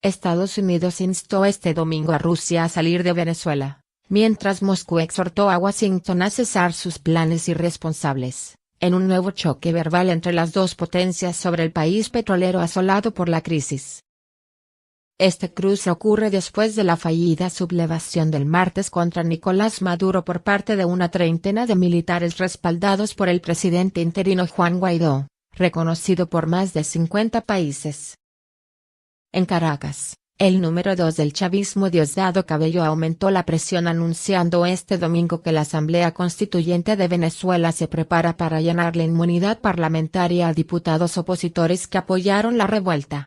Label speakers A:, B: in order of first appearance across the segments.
A: Estados Unidos instó este domingo a Rusia a salir de Venezuela, mientras Moscú exhortó a Washington a cesar sus planes irresponsables, en un nuevo choque verbal entre las dos potencias sobre el país petrolero asolado por la crisis. Este cruce ocurre después de la fallida sublevación del martes contra Nicolás Maduro por parte de una treintena de militares respaldados por el presidente interino Juan Guaidó, reconocido por más de 50 países. En Caracas, el número 2 del chavismo Diosdado Cabello aumentó la presión anunciando este domingo que la Asamblea Constituyente de Venezuela se prepara para allanar la inmunidad parlamentaria a diputados opositores que apoyaron la revuelta.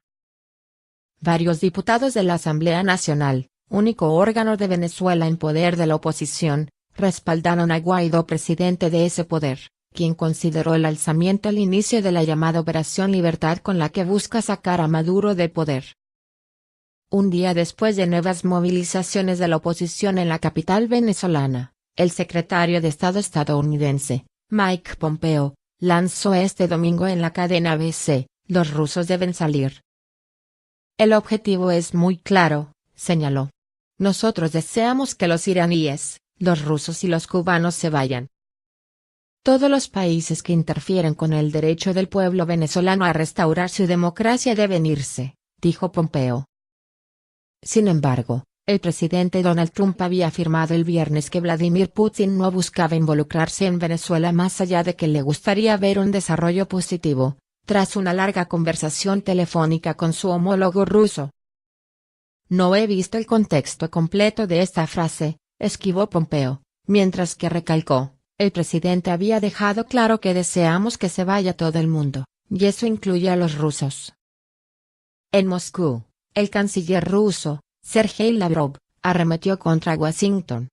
A: Varios diputados de la Asamblea Nacional, único órgano de Venezuela en poder de la oposición, respaldaron a Guaidó, presidente de ese poder, quien consideró el alzamiento el inicio de la llamada Operación Libertad con la que busca sacar a Maduro del poder. Un día después de nuevas movilizaciones de la oposición en la capital venezolana, el secretario de Estado estadounidense, Mike Pompeo, lanzó este domingo en la cadena ABC: los rusos deben salir. El objetivo es muy claro, señaló. Nosotros deseamos que los iraníes, los rusos y los cubanos se vayan. Todos los países que interfieren con el derecho del pueblo venezolano a restaurar su democracia deben irse, dijo Pompeo. Sin embargo, el presidente Donald Trump había afirmado el viernes que Vladimir Putin no buscaba involucrarse en Venezuela más allá de que le gustaría ver un desarrollo positivo, tras una larga conversación telefónica con su homólogo ruso. No he visto el contexto completo de esta frase, esquivó Pompeo, mientras que recalcó: el presidente había dejado claro que deseamos que se vaya todo el mundo, y eso incluye a los rusos. En Moscú, el canciller ruso, Sergei Lavrov, arremetió contra Washington.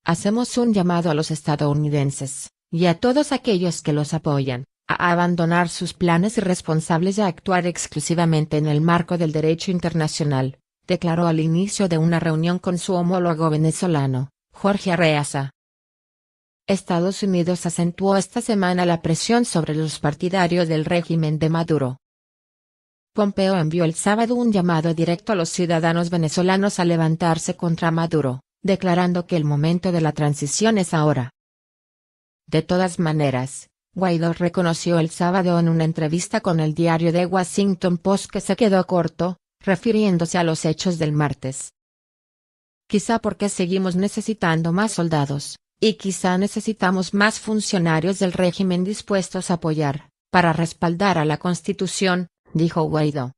A: Hacemos un llamado a los estadounidenses, y a todos aquellos que los apoyan, a abandonar sus planes irresponsables y a actuar exclusivamente en el marco del derecho internacional, declaró al inicio de una reunión con su homólogo venezolano, Jorge Arreaza. Estados Unidos acentuó esta semana la presión sobre los partidarios del régimen de Maduro. Pompeo envió el sábado un llamado directo a los ciudadanos venezolanos a levantarse contra Maduro, declarando que el momento de la transición es ahora. De todas maneras, Guaidó reconoció el sábado en una entrevista con el diario The Washington Post que se quedó corto, refiriéndose a los hechos del martes. Quizá porque seguimos necesitando más soldados, y quizá necesitamos más funcionarios del régimen dispuestos a apoyar, para respaldar a la Constitución, dijo Guaidó.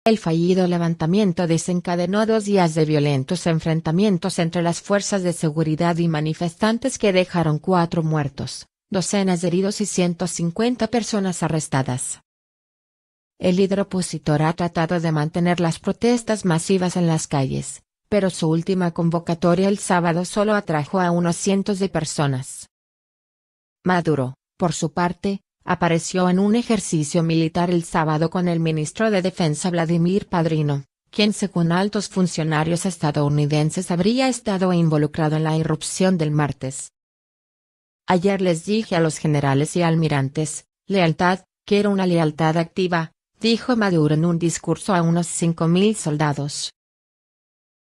A: El fallido levantamiento desencadenó 2 días de violentos enfrentamientos entre las fuerzas de seguridad y manifestantes que dejaron 4 muertos, docenas de heridos y 150 personas arrestadas. El líder opositor ha tratado de mantener las protestas masivas en las calles, pero su última convocatoria el sábado solo atrajo a unos cientos de personas. Maduro, por su parte, apareció en un ejercicio militar el sábado con el ministro de Defensa Vladimir Padrino, quien según altos funcionarios estadounidenses habría estado involucrado en la irrupción del martes. Ayer les dije a los generales y almirantes, lealtad, quiero una lealtad activa, dijo Maduro en un discurso a unos 5.000 soldados.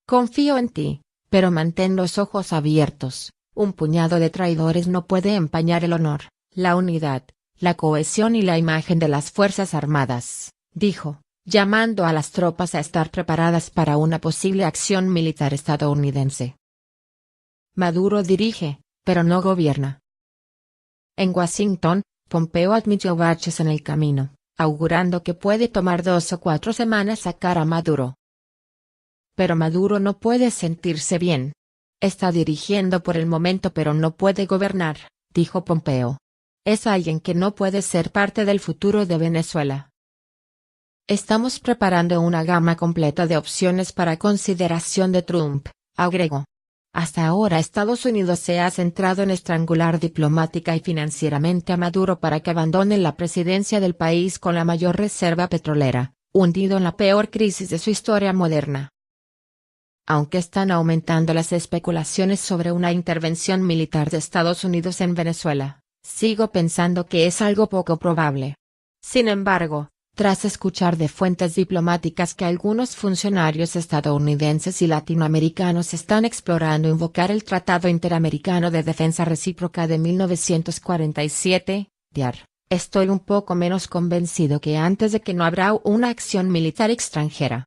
A: Confío en ti, pero mantén los ojos abiertos, un puñado de traidores no puede empañar el honor, la unidad, la cohesión y la imagen de las Fuerzas Armadas, dijo, llamando a las tropas a estar preparadas para una posible acción militar estadounidense. Maduro dirige, pero no gobierna. En Washington, Pompeo admitió baches en el camino, augurando que puede tomar 2 o 4 semanas sacar a Maduro. Pero Maduro no puede sentirse bien. Está dirigiendo por el momento pero no puede gobernar, dijo Pompeo. Es alguien que no puede ser parte del futuro de Venezuela. Estamos preparando una gama completa de opciones para consideración de Trump, agregó. Hasta ahora Estados Unidos se ha centrado en estrangular diplomática y financieramente a Maduro para que abandone la presidencia del país con la mayor reserva petrolera, hundido en la peor crisis de su historia moderna. Aunque están aumentando las especulaciones sobre una intervención militar de Estados Unidos en Venezuela, sigo pensando que es algo poco probable. Sin embargo, tras escuchar de fuentes diplomáticas que algunos funcionarios estadounidenses y latinoamericanos están explorando invocar el Tratado Interamericano de Defensa Recíproca de 1947, TIAR, estoy un poco menos convencido que antes de que no habrá una acción militar extranjera.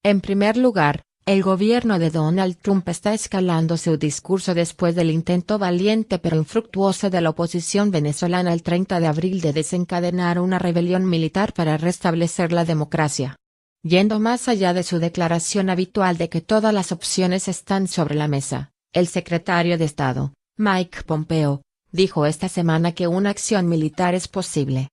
A: En primer lugar, el gobierno de Donald Trump está escalando su discurso después del intento valiente pero infructuoso de la oposición venezolana el 30 de abril de desencadenar una rebelión militar para restablecer la democracia. Yendo más allá de su declaración habitual de que todas las opciones están sobre la mesa, el secretario de Estado, Mike Pompeo, dijo esta semana que una acción militar es posible.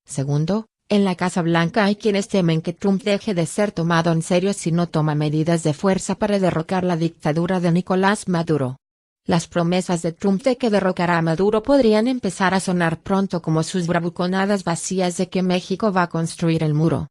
A: Segundo, en la Casa Blanca hay quienes temen que Trump deje de ser tomado en serio si no toma medidas de fuerza para derrocar la dictadura de Nicolás Maduro. Las promesas de Trump de que derrocará a Maduro podrían empezar a sonar pronto como sus bravuconadas vacías de que México va a construir el muro.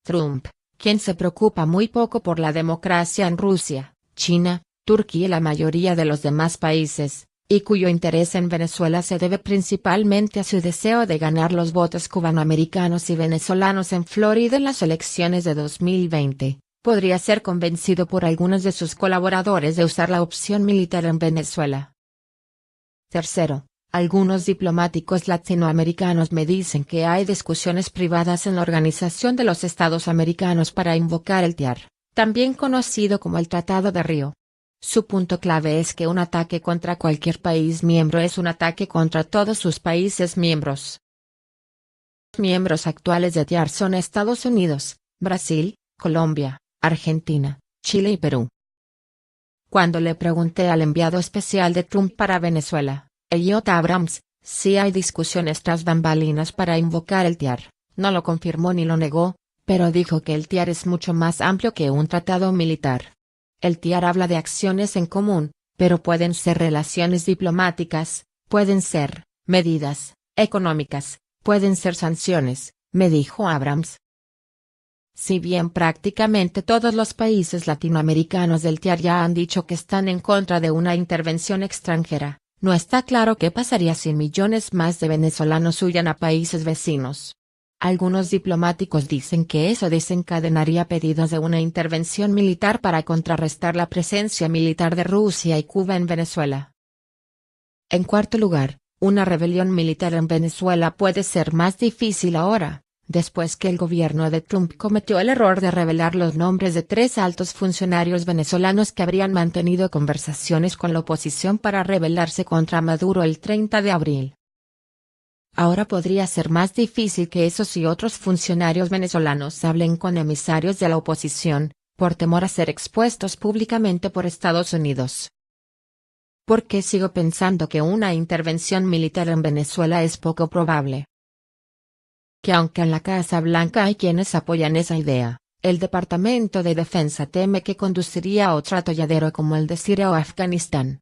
A: Trump, quien se preocupa muy poco por la democracia en Rusia, China, Turquía y la mayoría de los demás países, y cuyo interés en Venezuela se debe principalmente a su deseo de ganar los votos cubanoamericanos y venezolanos en Florida en las elecciones de 2020, podría ser convencido por algunos de sus colaboradores de usar la opción militar en Venezuela. Tercero, algunos diplomáticos latinoamericanos me dicen que hay discusiones privadas en la Organización de los Estados Americanos para invocar el TIAR, también conocido como el Tratado de Río. Su punto clave es que un ataque contra cualquier país miembro es un ataque contra todos sus países miembros. Los miembros actuales de TIAR son Estados Unidos, Brasil, Colombia, Argentina, Chile y Perú. Cuando le pregunté al enviado especial de Trump para Venezuela, Elliot Abrams, si hay discusiones tras bambalinas para invocar el TIAR, no lo confirmó ni lo negó, pero dijo que el TIAR es mucho más amplio que un tratado militar. El TIAR habla de acciones en común, pero pueden ser relaciones diplomáticas, pueden ser medidas económicas, pueden ser sanciones, me dijo Abrams. Si bien prácticamente todos los países latinoamericanos del TIAR ya han dicho que están en contra de una intervención extranjera, no está claro qué pasaría si millones más de venezolanos huyan a países vecinos. Algunos diplomáticos dicen que eso desencadenaría pedidos de una intervención militar para contrarrestar la presencia militar de Rusia y Cuba en Venezuela. En cuarto lugar, una rebelión militar en Venezuela puede ser más difícil ahora, después que el gobierno de Trump cometió el error de revelar los nombres de 3 altos funcionarios venezolanos que habrían mantenido conversaciones con la oposición para rebelarse contra Maduro el 30 de abril. Ahora podría ser más difícil que esos y otros funcionarios venezolanos hablen con emisarios de la oposición, por temor a ser expuestos públicamente por Estados Unidos. ¿Por qué sigo pensando que una intervención militar en Venezuela es poco probable? Que aunque en la Casa Blanca hay quienes apoyan esa idea, el Departamento de Defensa teme que conduciría a otro atolladero como el de Siria o Afganistán.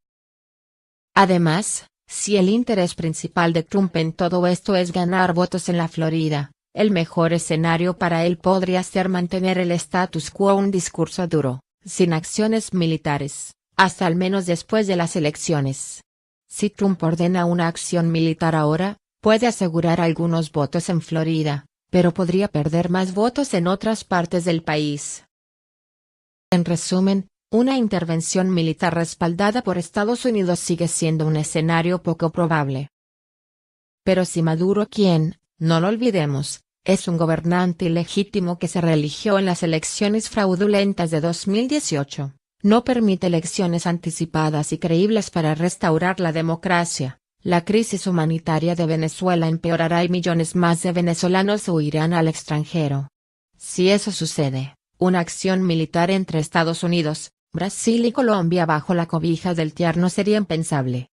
A: Además, si el interés principal de Trump en todo esto es ganar votos en la Florida, el mejor escenario para él podría ser mantener el status quo, un discurso duro, sin acciones militares, hasta al menos después de las elecciones. Si Trump ordena una acción militar ahora, puede asegurar algunos votos en Florida, pero podría perder más votos en otras partes del país. En resumen, una intervención militar respaldada por Estados Unidos sigue siendo un escenario poco probable. Pero si Maduro, quien, no lo olvidemos, es un gobernante ilegítimo que se reeligió en las elecciones fraudulentas de 2018, no permite elecciones anticipadas y creíbles para restaurar la democracia, la crisis humanitaria de Venezuela empeorará y millones más de venezolanos huirán al extranjero. Si eso sucede, una acción militar entre Estados Unidos, Brasil y Colombia bajo la cobija del TIAR no sería impensable.